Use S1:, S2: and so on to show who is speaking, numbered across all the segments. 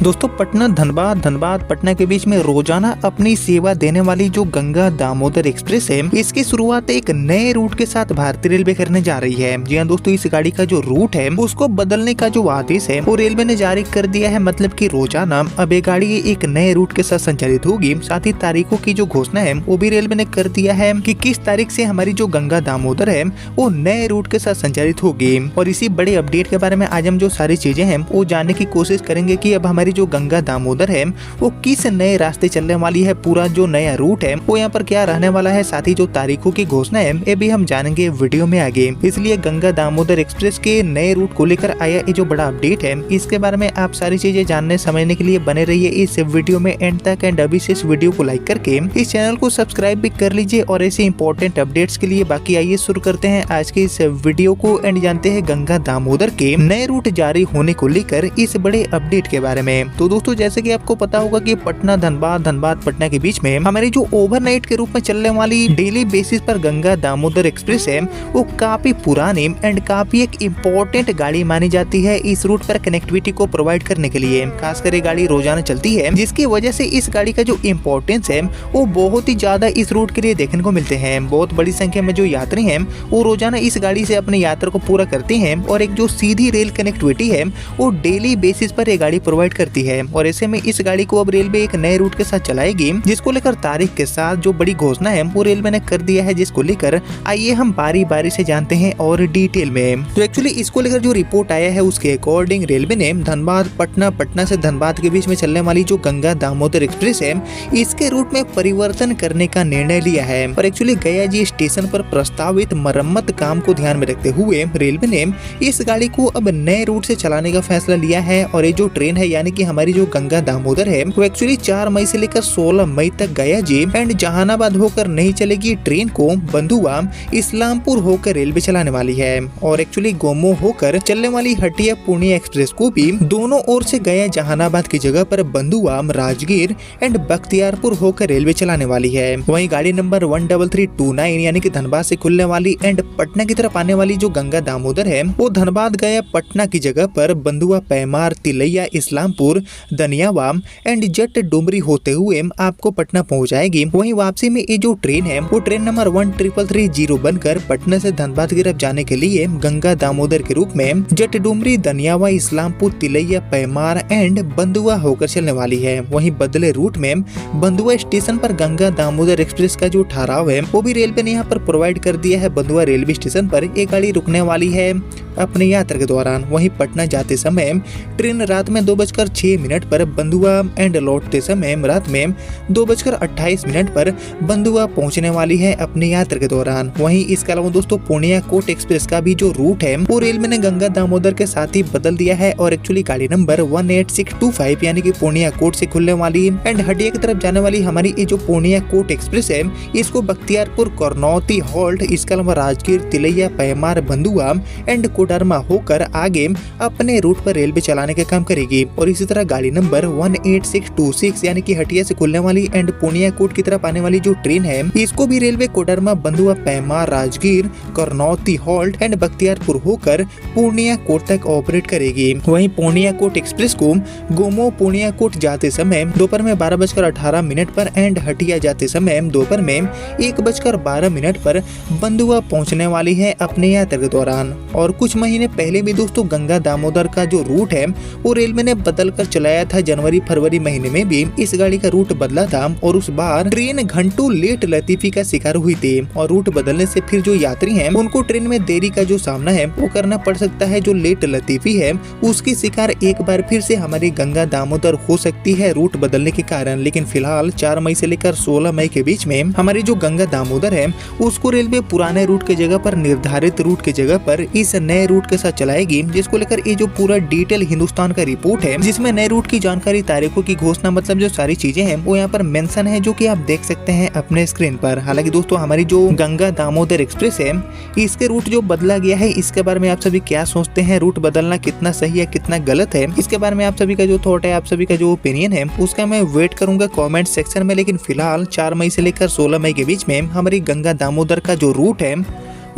S1: दोस्तों पटना धनबाद धनबाद पटना के बीच में रोजाना अपनी सेवा देने वाली जो गंगा दामोदर एक्सप्रेस है, इसकी शुरुआत एक नए रूट के साथ भारतीय रेलवे करने जा रही है। जी हाँ दोस्तों, इस गाड़ी का जो रूट है उसको बदलने का जो आदेश है वो रेलवे ने जारी कर दिया है। मतलब कि रोजाना अब ये गाड़ी एक नए रूट के साथ संचालित होगी। साथ ही तारीखों की जो घोषणा है वो भी रेलवे ने कर दिया है कि किस तारीख से हमारी जो गंगा दामोदर है वो नए रूट के साथ संचालित होगी। और इसी बड़े अपडेट के बारे में आज हम जो सारी चीजें हैं वो जानने की कोशिश करेंगे कि अब हमारी जो गंगा दामोदर है वो किस नए रास्ते चलने वाली है, पूरा जो नया रूट है वो यहाँ पर क्या रहने वाला है, साथ ही जो तारीखों की घोषणा है ये भी हम जानेंगे वीडियो में आगे। इसलिए गंगा दामोदर एक्सप्रेस के नए रूट को लेकर आया ये जो बड़ा अपडेट है इसके बारे में आप सारी चीजें जानने समझने के लिए बने रहिए इस वीडियो में एंड तक। एंड अभी से इस वीडियो को लाइक करके इस चैनल को सब्सक्राइब भी कर लीजिए और ऐसे इंपॉर्टेंट अपडेट्स के लिए। बाकी आइए शुरू करते हैं आज के इस वीडियो को एंड जानते हैं गंगा दामोदर के नए रूट जारी होने को लेकर इस बड़े अपडेट के बारे में। तो दोस्तों जैसे कि आपको पता होगा कि पटना धनबाद धनबाद पटना के बीच में हमारी जो ओवरनाइट के रूप में चलने वाली डेली बेसिस पर गंगा दामोदर एक्सप्रेस है वो काफी पुरानी एंड काफी एक इम्पोर्टेंट गाड़ी मानी जाती है इस रूट पर कनेक्टिविटी को प्रोवाइड करने के लिए। खासकर ये गाड़ी रोजाना चलती है जिसकी वजह से इस गाड़ी का जो इम्पोर्टेंस है वो बहुत ही ज्यादा इस रूट के लिए देखने को मिलते हैं। बहुत बड़ी संख्या में जो यात्री हैं वो रोजाना इस गाड़ी से अपनी यात्रा को पूरा करते हैं और एक जो सीधी रेल कनेक्टिविटी है वो डेली बेसिस पर ये गाड़ी प्रोवाइड करती है। और ऐसे में इस गाड़ी को अब रेलवे एक नए रूट के साथ चलाएगी जिसको लेकर तारीख के साथ जो बड़ी घोषणा है वो रेलवे ने कर दिया है, जिसको लेकर आइए हम बारी बारी से जानते हैं और डिटेल में। तो एक्चुअली इसको लेकर जो रिपोर्ट आया है उसके अकॉर्डिंग रेलवे ने धनबाद पटना पटना से धनबाद के बीच में चलने वाली जो गंगा दामोदर एक्सप्रेस है इसके रूट में परिवर्तन करने का निर्णय लिया है। और एक्चुअली गया जी स्टेशन पर प्रस्तावित मरम्मत काम को ध्यान में रखते हुए रेलवे ने इस गाड़ी को अब नए रूट से चलाने का फैसला लिया है। और ये जो ट्रेन है यानी कि हमारी जो गंगा दामोदर है वो एक्चुअली 4 मई से लेकर 16 मई तक गया जी एंड जहानाबाद होकर नहीं चलेगी। ट्रेन को बंधुआ इस्लामपुर होकर रेलवे चलाने वाली है। और एक्चुअली गोमो होकर चलने वाली हटिया पूर्णिया एक्सप्रेस को भी दोनों ओर से गया जहानाबाद की जगह पर बंधुआ राजगीर एंड बख्तियारपुर होकर रेलवे चलाने वाली है। वहीं गाड़ी नंबर 13329 यानी कि धनबाद से खुलने वाली एंड पटना की तरफ आने वाली जो गंगा दामोदर है वो धनबाद गया पटना की जगह पर बंधुआ पैमार तिलैया इस्लामपुर दनियावा एंड जट डुमरी होते हुए आपको पटना पहुंचाएगी। वहीं वापसी में ये जो ट्रेन है वो ट्रेन नंबर 13330 बनकर पटना से धनबाद की तरफ जाने के लिए गंगा दामोदर के रूप में जट डुमरी दनियावा इस्लामपुर तिलैया पैमार एंड बंधुआ होकर चलने वाली है। वहीं बदले रूट में बंधुआ स्टेशन पर गंगा दामोदर एक्सप्रेस का जो ठहराव है वो भी रेलवे ने यहाँ पर प्रोवाइड कर दिया है। बंधुआ रेलवे स्टेशन पर एक गाड़ी रुकने वाली है अपनी यात्रा के दौरान। वहीं पटना जाते समय ट्रेन रात में 2:06 पर बंधुआ एंड लौटते समय रात में 2:28 पर बंधुआ पहुंचने वाली है अपनी यात्रा के दौरान। वहीं इसके अलावा दोस्तों पूर्णिया कोट एक्सप्रेस का भी जो रूट है वो रेलवे ने गंगा दामोदर के साथ ही बदल दिया है। और एक्चुअली गाड़ी नंबर 18625 यानी कि पूर्णिया कोट से खुलने वाली एंड हटिया की तरफ जाने वाली हमारी ये जो पूर्णिया कोट एक्सप्रेस है इसको बख्तियारपुर करनौती हॉल्ट, इसके अलावा राजगीर तिलैया पैमार बंधुआ एंड कोडरमा होकर आगे अपने रूट पर रेलवे चलाने का काम करेगी। और इसी तरह गाड़ी नंबर 18626 यानी कि हटिया से खुलने वाली एंड पूर्णिया कोट की तरफ आने वाली जो ट्रेन है इसको भी रेलवे कोडरमा बंधुआ पैमार राजगीर करनौती हॉल्ट एंड बख्तियारपुर होकर पूर्णिया कोट तक ऑपरेट करेगी। वहीं पूर्णिया कोट एक्सप्रेस को गोमो पूर्णिया कोट जाते समय दोपहर में 12:18 पर एंड हटिया जाते समय दोपहर में 1:12 पर बंधुआ पहुंचने वाली है अपने यात्रा के दौरान। और कुछ महीने पहले भी दोस्तों गंगा दामोदर का जो रूट है वो रेलवे ने बदल कर चलाया था। जनवरी फरवरी महीने में भी इस गाड़ी का रूट बदला था और उस बार ट्रेन घंटों लेट लतीफी का शिकार हुई थी। और रूट बदलने से फिर जो यात्री हैं उनको ट्रेन में देरी का जो सामना है वो करना पड़ सकता है। जो लेट लतीफी है उसकी शिकार एक बार फिर से हमारी गंगा दामोदर हो सकती है रूट बदलने के कारण। लेकिन फिलहाल 4 मई से लेकर 16 मई के बीच में हमारी जो गंगा दामोदर है उसको रेलवे पुराने रूट के जगह पर निर्धारित रूट के जगह पर इस नए रूट के साथ चलाएगी, जिसको लेकर ये जो पूरा डिटेल हिंदुस्तान का रिपोर्ट है जिसमें नए रूट की जानकारी, तारीखों की घोषणा, मतलब जो सारी चीजें हैं वो यहाँ पर मेंशन है जो कि आप देख सकते हैं अपने स्क्रीन पर। हालांकि दोस्तों हमारी जो गंगा दामोदर एक्सप्रेस है इसके रूट जो बदला गया है इसके बारे में आप सभी क्या सोचते हैं? रूट बदलना कितना सही है कितना गलत है? इसके बारे में आप सभी का जो थॉट है, आप सभी का जो ओपिनियन है उसका मैं वेट करूंगा कमेंट सेक्शन में। लेकिन फिलहाल 4 मई से लेकर 16 मई के बीच में हमारी गंगा दामोदर का जो रूट है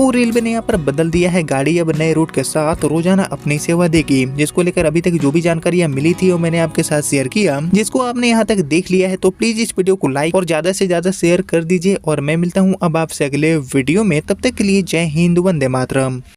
S1: और रेलवे ने यहाँ पर बदल दिया है, गाड़ी अब नए रूट के साथ रोजाना अपनी सेवा देगी, जिसको लेकर अभी तक जो भी जानकारियां मिली थी वो मैंने आपके साथ शेयर किया। जिसको आपने यहाँ तक देख लिया है तो प्लीज इस वीडियो को लाइक और ज्यादा से ज्यादा शेयर कर दीजिए और मैं मिलता हूँ अब आपसे अगले वीडियो में। तब तक के लिए जय हिंद, वंदे मातरम।